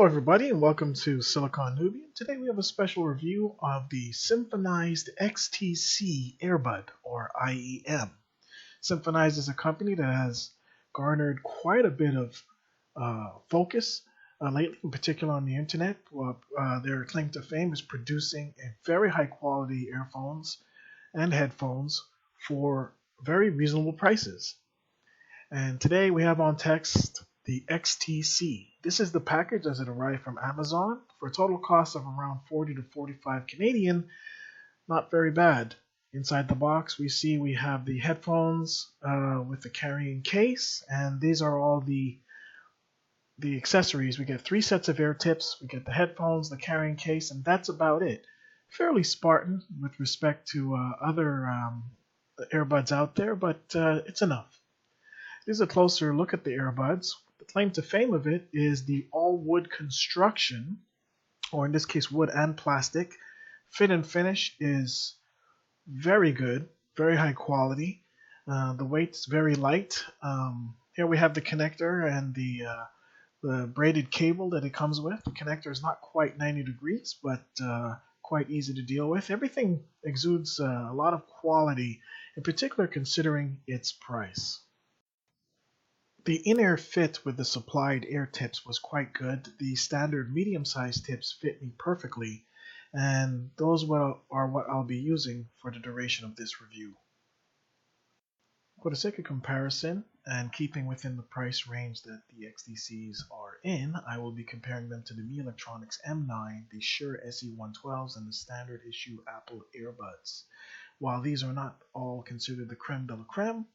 everybody, and welcome to Silicon Nubian. Today we have a special review of the Symphonized XTC Earbud, or IEM. Symphonized is a company that has garnered quite a bit of focus lately, in particular on the internet. Their claim to fame is producing a very high quality earphones and headphones for very reasonable prices. And today we have on text the XTC. This is the package as it arrived from Amazon for a total cost of around 40 to 45 Canadian. Not very bad. Inside the box we have the headphones with the carrying case, and these are all the accessories. We get 3 sets of ear tips, we get the headphones, the carrying case, and that's about it. Fairly Spartan with respect to other earbuds out there, but it's enough. Here's a closer look at the earbuds. The claim to fame of it is the all-wood construction, or in this case wood and plastic. Fit and finish is very good, very high quality. The weight's very light. Here we have the connector and the braided cable that it comes with. The connector is not quite 90 degrees, but quite easy to deal with. Everything exudes a lot of quality, in particular considering its price. The in-ear fit with the supplied ear tips was quite good. The standard medium-sized tips fit me perfectly, and those are what I'll be using for the duration of this review. For the sake of comparison, and keeping within the price range that the XTCs are in, I will be comparing them to the Mi Electronics M9, the Shure SE112s, and the standard issue Apple Earbuds. While these are not all considered the creme de la creme,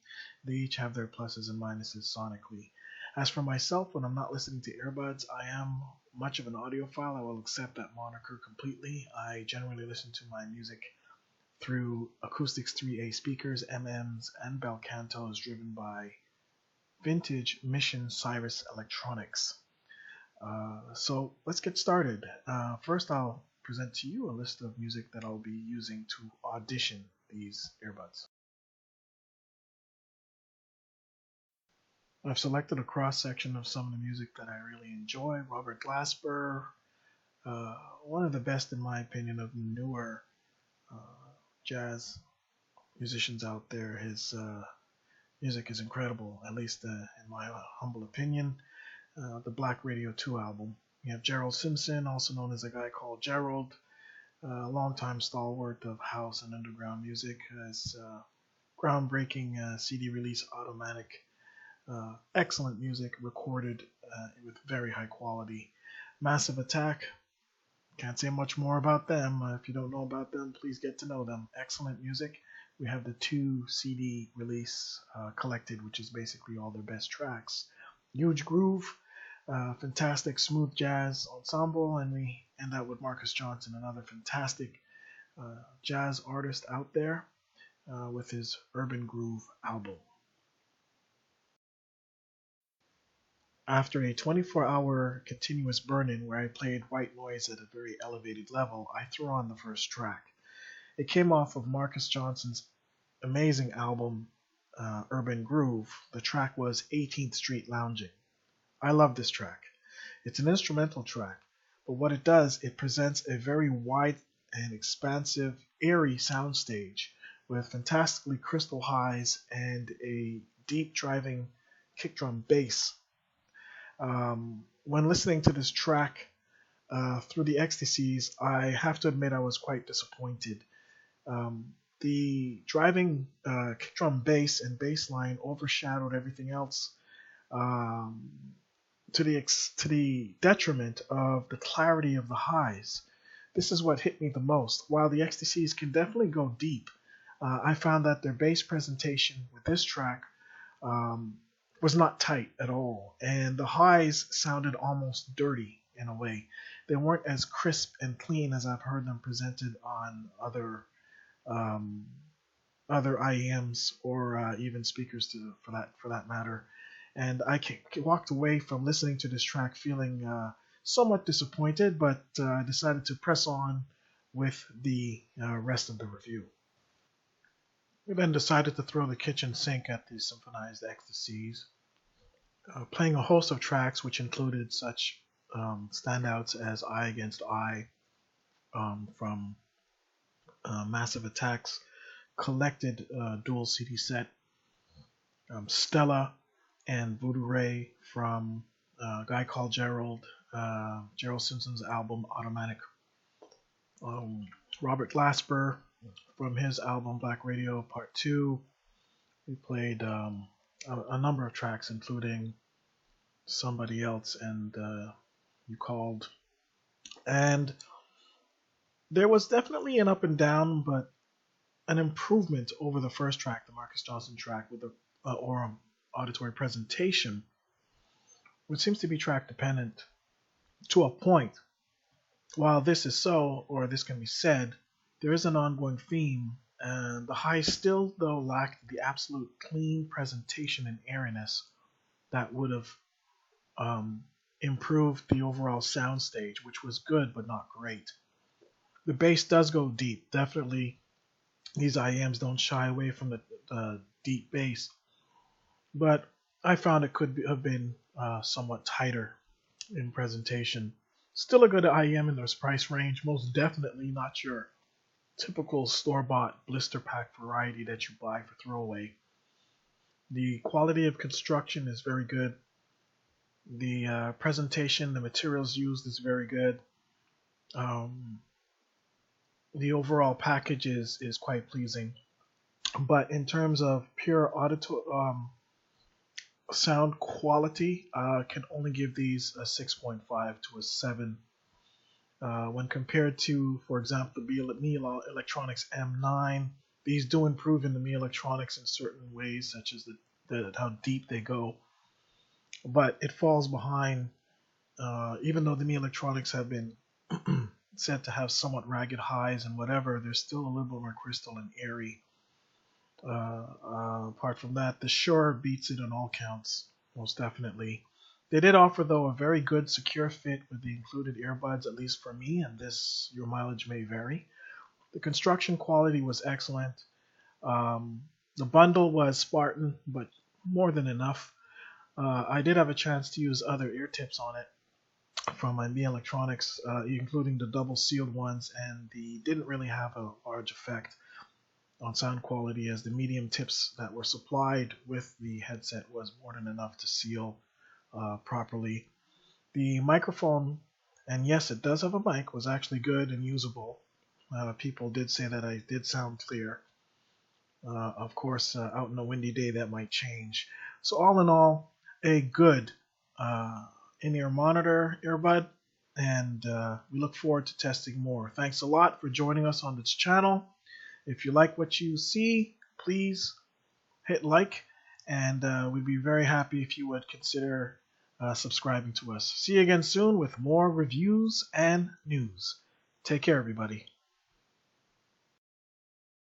they each have their pluses and minuses sonically. As for myself, when I'm not listening to earbuds, I am much of an audiophile. I will accept that moniker completely. I generally listen to my music through Acoustics 3A speakers, MMs, and bel cantos driven by vintage Mission Cyrus electronics. So let's get started. First, I'll present to you a list of music that I'll be using to audition these earbuds. I've selected a cross-section of some of the music that I really enjoy. Robert Glasper, one of the best in my opinion of newer jazz musicians out there. His music is incredible, at least in my humble opinion. The Black Radio 2 album. You have Gerald Simpson, also known as a guy called Gerald, a longtime stalwart of house and underground music, has groundbreaking CD release Automatic, excellent music recorded with very high quality. Massive Attack, can't say much more about them. If you don't know about them, please get to know them. Excellent music. We have the 2 CD release collected, which is basically all their best tracks. Huge Groove, fantastic smooth jazz ensemble, and we end up with Marcus Johnson, another fantastic jazz artist out there with his Urban Groove album. After a 24-hour continuous burn-in where I played white noise at a very elevated level, I threw on the first track. It came off of Marcus Johnson's amazing album, Urban Groove. The track was 18th Street Lounging. I love this track. It's an instrumental track, but what it does, it presents a very wide and expansive, airy soundstage with fantastically crystal highs and a deep driving kick drum bass. When listening to this track through the XTCs, I have to admit I was quite disappointed. The driving kick drum bass and bass line overshadowed everything else to the detriment of the clarity of the highs. This is what hit me the most. While the XTCs can definitely go deep, I found that their bass presentation with this track was not tight at all, and the highs sounded almost dirty in a way. They weren't as crisp and clean as I've heard them presented on other IEMs or even speakers for that matter. And I walked away from listening to this track feeling somewhat disappointed, but I decided to press on with the rest of the review. We then decided to throw the kitchen sink at the Symphonized XTCs, playing a host of tracks which included such standouts as Eye Against Eye from Massive Attack's collected dual CD set, Stella and Voodoo Ray from a guy called Gerald Simpson's album Automatic, Robert Glasper from his album Black Radio Part 2. We played a number of tracks, including Somebody Else and You Called. And there was definitely an up and down, but an improvement over the first track, the Marcus Johnson track, with the Aurum auditory presentation, which seems to be track dependent to a point. While this is so, or this can be said, there is an ongoing theme, and the highs still, though, lacked the absolute clean presentation and airiness that would have improved the overall soundstage, which was good but not great. The bass does go deep, definitely. These IEMs don't shy away from the deep bass, but I found it could have been somewhat tighter in presentation. Still a good IEM in this price range, most definitely not your typical store-bought blister pack variety that you buy for throwaway. The quality of construction is very good. The presentation, the materials used is very good. The overall package is quite pleasing. But in terms of pure sound quality, can only give these a 6.5 to a 7. When compared to, for example, the Mi Electronics M9, these do improve in the Mi Electronics in certain ways, such as how deep they go. But it falls behind, even though the Mi Electronics have been said to have somewhat ragged highs and whatever, they're still a little bit more crystal and airy. Apart from that, the Shure beats it on all counts, most definitely. They did offer, though, a very good secure fit with the included earbuds, at least for me, and your mileage may vary. The construction quality was excellent. The bundle was Spartan, but more than enough. I did have a chance to use other ear tips on it from my Mi Electronics, including the double sealed ones, and they didn't really have a large effect on sound quality, as the medium tips that were supplied with the headset was more than enough to seal properly. The microphone, and yes, it does have a mic, was actually good and usable. People did say that I did sound clear. Of course, out in a windy day that might change. So all in all, a good in-ear monitor earbud, and we look forward to testing more. Thanks a lot for joining us on this channel. If you like what you see, please hit like, and we'd be very happy if you would consider subscribing to us. See you again soon with more reviews and news. Take care, everybody.